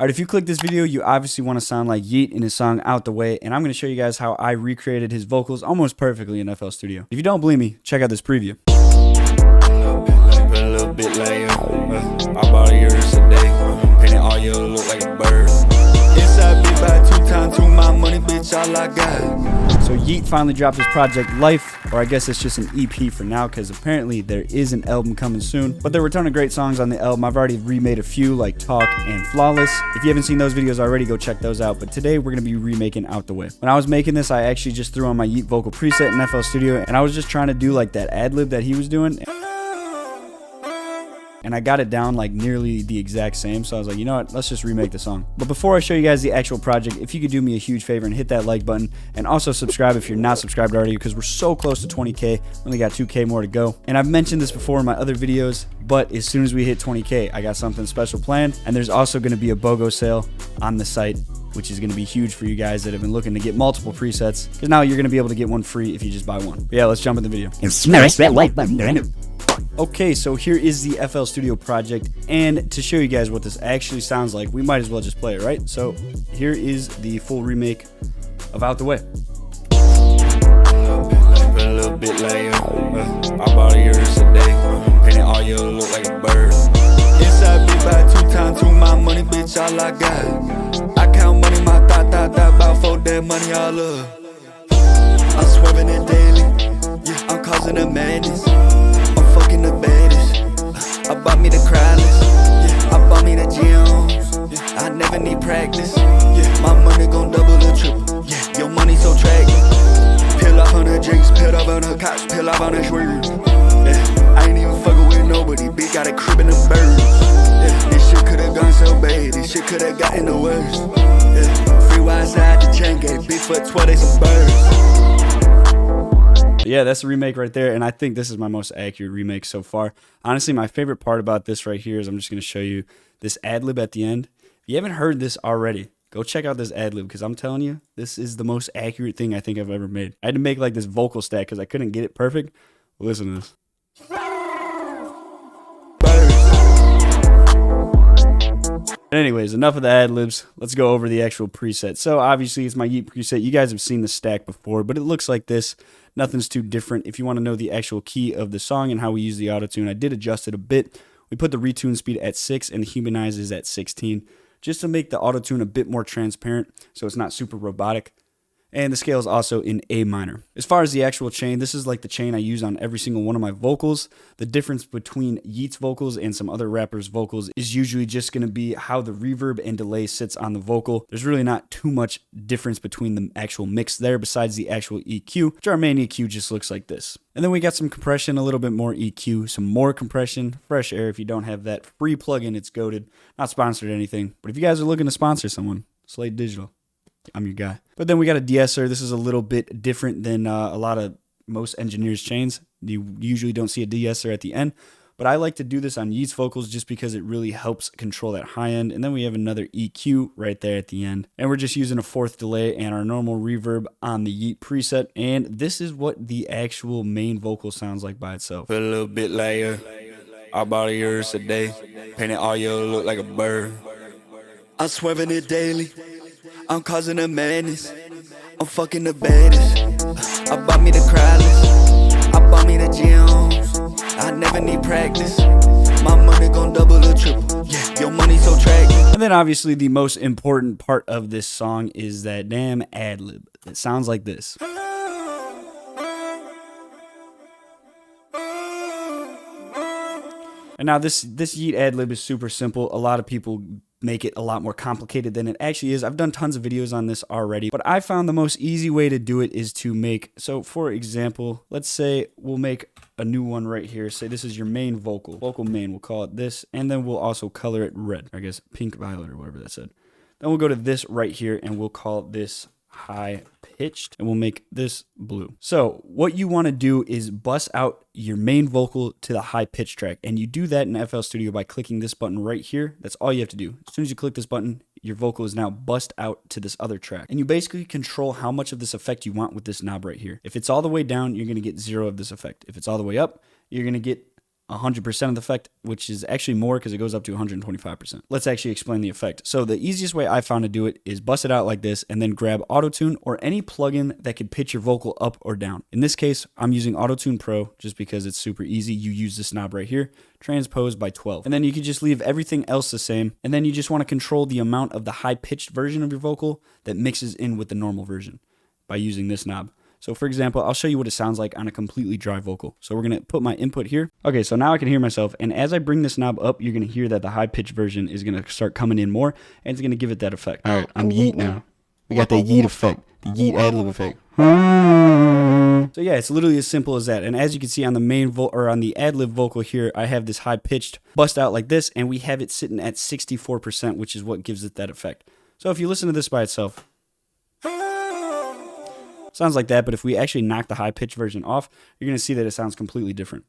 All right, if you click this video, you obviously want to sound like Yeat in his song Out the Way, and I'm going to show you guys how I recreated his vocals almost perfectly in FL Studio. If you don't believe me, check out this preview. A little bit later, I bought a yours a day, painted all you look like a bird. Inside big by 2 times 2 my money, bitch, all I got. So Yeat finally dropped his project Life, or I guess it's just an EP for now, because apparently there is an album coming soon. But there were a ton of great songs on the album. I've already remade a few, like Talk and Flawless. If you haven't seen those videos already, go check those out. But today we're going to be remaking Out the Way. When I was making this, I actually just threw on my Yeat vocal preset in FL Studio, and I was just trying to do like that ad-lib that he was doing. And I got it down like nearly the exact same, so I was like, you know what, let's just remake the song. But before I show you guys the actual project, if you could do me a huge favor and hit that like button, and also subscribe if you're not subscribed already, because we're so close to 20K, only got 2K more to go. And I've mentioned this before in my other videos, but as soon as we hit 20K, I got something special planned, and there's also going to be a BOGO sale on the site, which is going to be huge for you guys that have been looking to get multiple presets, because now you're going to be able to get one free if you just buy one. But yeah, let's jump in the video. And smash that like button. Okay, so here is the FL Studio project, and to show you guys what this actually sounds like, we might as well just play it, right? So here is the full remake of Out the Way. A little bit later, I bought a yours a day, painted all you look like a bird. Inside big by 2 times 2 my money, bitch, all I got. I count money, my thought, about 4 that money all up. I'm swerving it daily, yeah, I'm causing a madness. Fucking the baddest. I bought me the Crowlers. Yeah, I bought me the gems. Yeah, I never need practice. Yeah, my money gon' double or triple. Yeah, your money so tracking. Peel off on the drinks, peel off on the cops, peel off on the swerves. Yeah, I ain't even fucking with nobody. Bitch got a crib in the birds. Yeah, this shit could've gone so bad. This shit could've gotten the worst. Yeah, free wide side the chain gate. Big foot 12, they some birds. Yeah, that's a remake right there, and I think this is my most accurate remake so far. Honestly, my favorite part about this right here is I'm just going to show you this ad-lib at the end. If you haven't heard this already, go check out this ad-lib, because I'm telling you, this is the most accurate thing I think I've ever made. I had to make like this vocal stack because I couldn't get it perfect. Listen to this. Anyways, enough of the ad-libs. Let's go over the actual preset. So obviously it's my Yeat preset. You guys have seen the stack before, but it looks like this. Nothing's too different. If you want to know the actual key of the song and how we use the autotune, I did adjust it a bit. We put the retune speed at 6 and the humanize is at 16, just to make the autotune a bit more transparent so it's not super robotic. And the scale is also in A minor. As far as the actual chain, this is like the chain I use on every single one of my vocals. The difference between Yeat's vocals and some other rappers' vocals is usually just going to be how the reverb and delay sits on the vocal. There's really not too much difference between the actual mix there besides the actual EQ, which our main EQ just looks like this. And then we got some compression, a little bit more EQ, some more compression, fresh air. If you don't have that free plugin, it's goated. Not sponsored or anything, but if you guys are looking to sponsor someone, Slate Digital, I'm your guy. But then we got a de-esser. This is a little bit different than a lot of most engineers' chains. You usually don't see a de-esser at the end, but I like to do this on Yeat's vocals just because it really helps control that high end. And then we have another EQ right there at the end. And we're just using a 4th delay and our normal reverb on the Yeat preset. And this is what the actual main vocal sounds like by itself. A little bit later, I bought a yours a day, painted all you look like a bird. I'm swerving it daily. I'm causing a madness. I'm fucking the baddest. I bought me the Crowlers. I bought me the gems. I never need practice. My money gon' double or triple. Yeah, your money so tracking. And then obviously the most important part of this song is that damn ad-lib. It sounds like this. And now this Yeat ad-lib is super simple. A lot of people make it a lot more complicated than it actually is. I've done tons of videos on this already, but I found the most easy way to do it is to make, so for example, let's say we'll make a new one right here. Say this is your main vocal main, we'll call it this, and then we'll also color it red, or I guess pink violet or whatever that said. Then we'll go to this right here and we'll call this high pitched, and we'll make this blue. So what you want to do is bust out your main vocal to the high pitch track, and you do that in FL Studio by clicking this button right here. That's all you have to do. As soon as you click this button, your vocal is now bust out to this other track, and you basically control how much of this effect you want with this knob right here. If it's all the way down, you're going to get 0 of this effect. If it's all the way up, you're going to get 100% of the effect, which is actually more because it goes up to 125%. Let's actually explain the effect. So the easiest way I found to do it is bust it out like this and then grab Auto-Tune or any plugin that could pitch your vocal up or down. In this case, I'm using Auto-Tune Pro just because it's super easy. You use this knob right here, transpose by 12. And then you can just leave everything else the same. And then you just want to control the amount of the high-pitched version of your vocal that mixes in with the normal version by using this knob. So for example, I'll show you what it sounds like on a completely dry vocal. So we're going to put my input here. Okay, so now I can hear myself. And as I bring this knob up, you're going to hear that the high pitch version is going to start coming in more and it's going to give it that effect. All right, I'm yeet now. We got that yeet effect, the yeet ad-lib effect. So yeah, it's literally as simple as that. And as you can see on the main on the ad-lib vocal here, I have this high pitched bust out like this and we have it sitting at 64%, which is what gives it that effect. So if you listen to this by itself, sounds like that, but if we actually knock the high-pitched version off, you're going to see that it sounds completely different.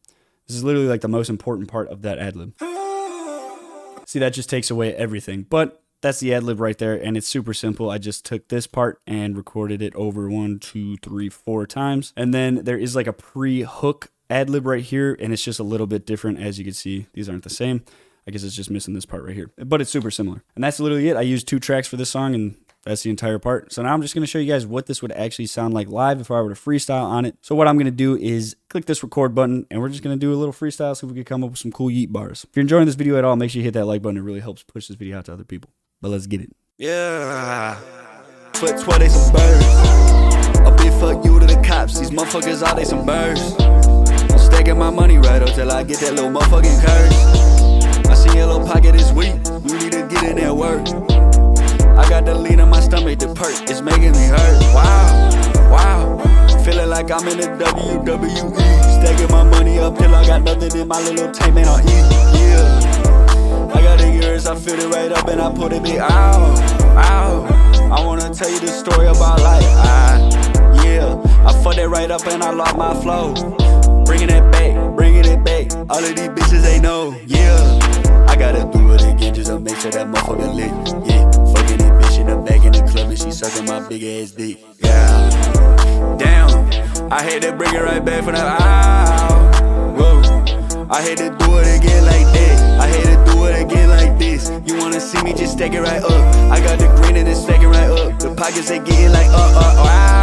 This is literally like the most important part of that ad-lib. See, that just takes away everything, but that's the ad-lib right there, and it's super simple. I just took this part and recorded it over 1, 2, 3, 4 times, and then there is like a pre-hook ad-lib right here, and it's just a little bit different. As you can see, these aren't the same. I guess it's just missing this part right here, but it's super similar. And that's literally it. I used 2 tracks for this song, and that's the entire part. So now I'm just going to show you guys what this would actually sound like live if I were to freestyle on it. So what I'm going to do is click this record button and we're just going to do a little freestyle so we can come up with some cool yeet bars. If you're enjoying this video at all, make sure you hit that like button. It really helps push this video out to other people. But let's get it. Yeah, foot 12, they some birds. A big fuck you to the cops. These motherfuckers all they some birds. I'm stacking my money right up till I get that little motherfucking curse. I see your little pocket this week. We need to get in there work. I got the lean in my stomach, the perk, it's making me hurt. Wow, wow, feeling like I'm in the WWE. Stacking my money up till I got nothing in my little tank, man, I'll eat. Yeah, I got the ears, I feel it right up and I put it big. Ow, ow, I wanna tell you the story about life. Yeah, I fucked it right up and I lost my flow. Bringing it back, all of these bitches they know. Yeah, I gotta do it again just to make sure that motherfucker lit. Yeah, fucking it bitch in the back in the club and she sucking my big ass dick. Yeah, damn, I hate to bring it right back from the whoa. I hate to do it again like that. I hate to do it again like this. You wanna see me just stack it right up. I got the green and it's stacking right up. The pockets they getting like wow.